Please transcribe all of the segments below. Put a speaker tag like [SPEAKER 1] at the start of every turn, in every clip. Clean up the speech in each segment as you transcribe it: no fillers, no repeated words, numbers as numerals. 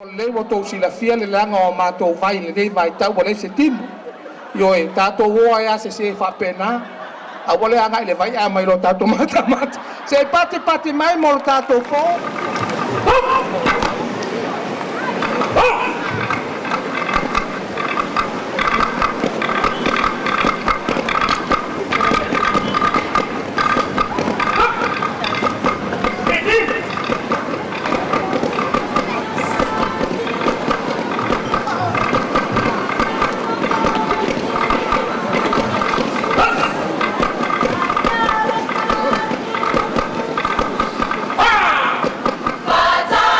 [SPEAKER 1] Le woto sila fia le langa o mato vai le dei vai tau wale se timu. Yo e tato woa ya se fa pena. A wale anga ile vai a mai lo tato mata mata. Se pati mai mo lo tato fo.
[SPEAKER 2] Bata!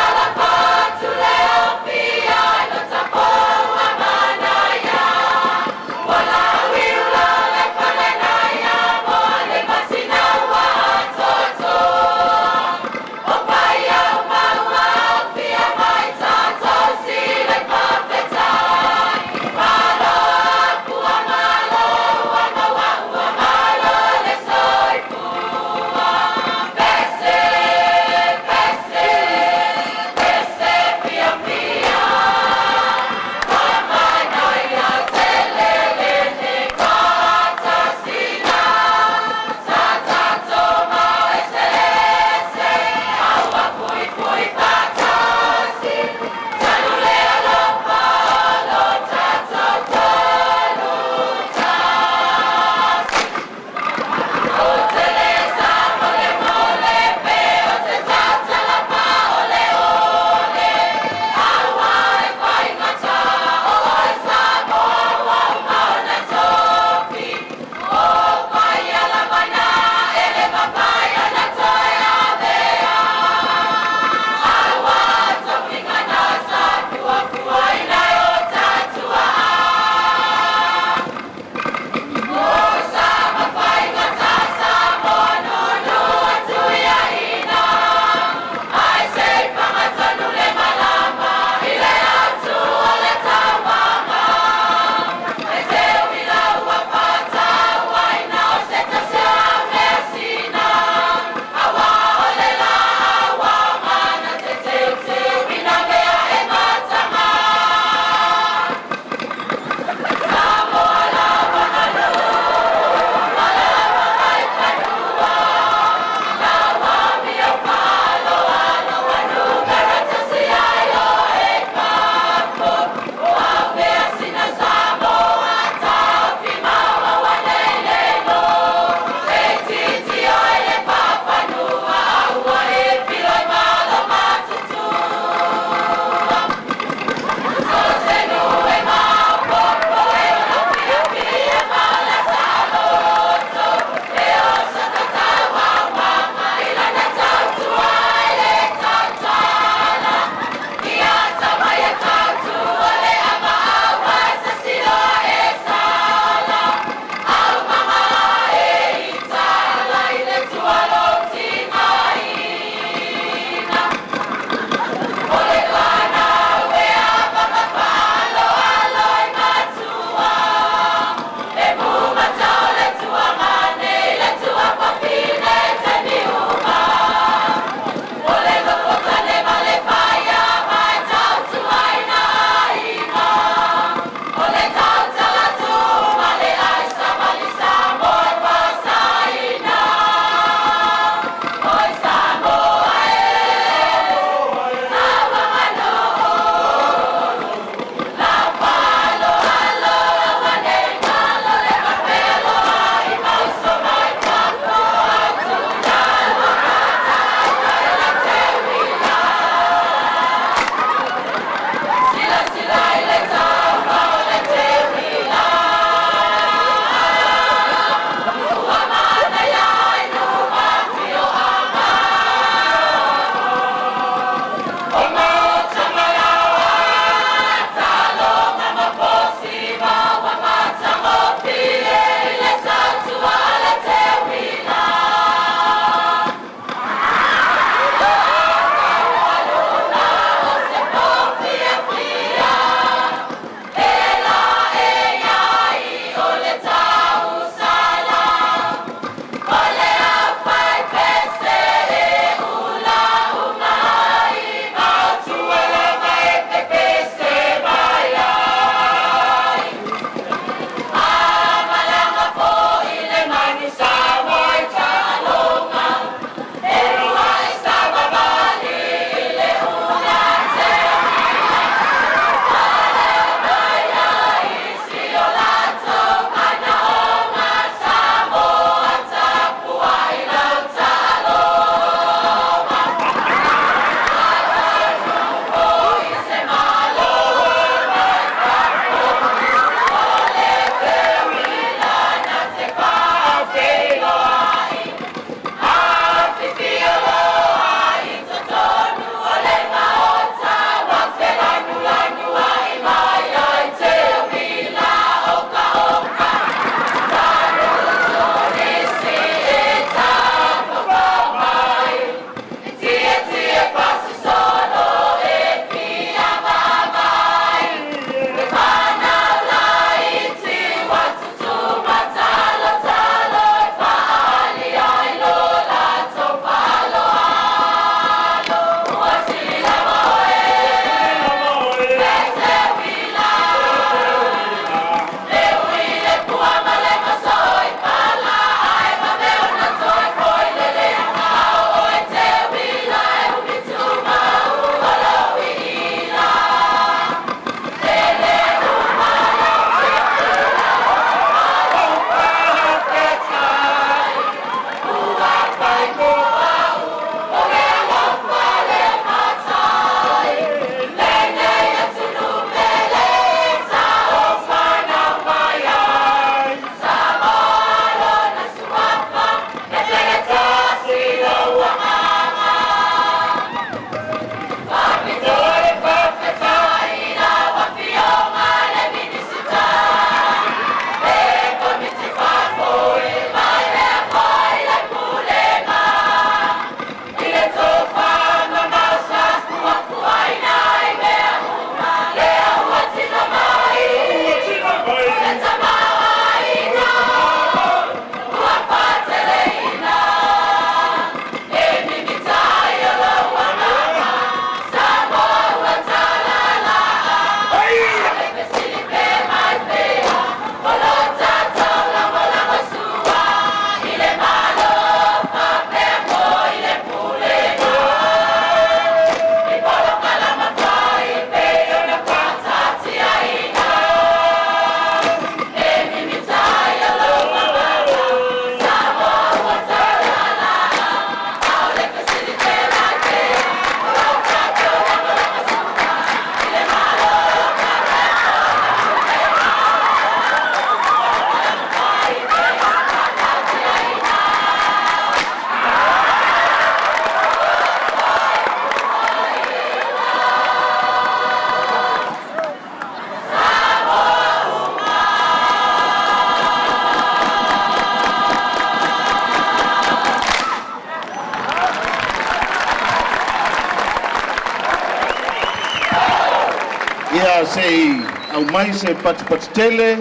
[SPEAKER 2] Ia sei au mai se pati tele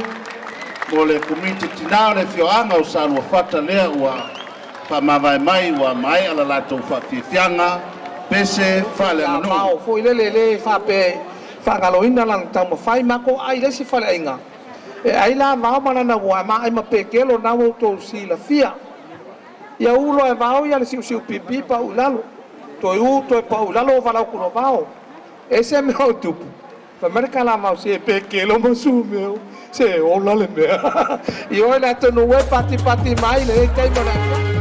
[SPEAKER 2] mo le komiti tina le fioanga o sanua fata lea ua pamavai mai ua mai ala latou faafiafiaga pese faaleaganu
[SPEAKER 1] Mau foi le fape whangaloina lang tau mawhai mako ai lesi whaleainga. E ai la vau manana ua ma ai mapekelo na o tō si la fia. Ia ulo e vau ia le siu pipi pa ulalo. Toi u toi pa ulalo o valau kuno vau. E se me o tupu. Pa mereka la mau se pekelo masu meu. Se ola le mea. I oi la tonu e pati mai le e kei mana.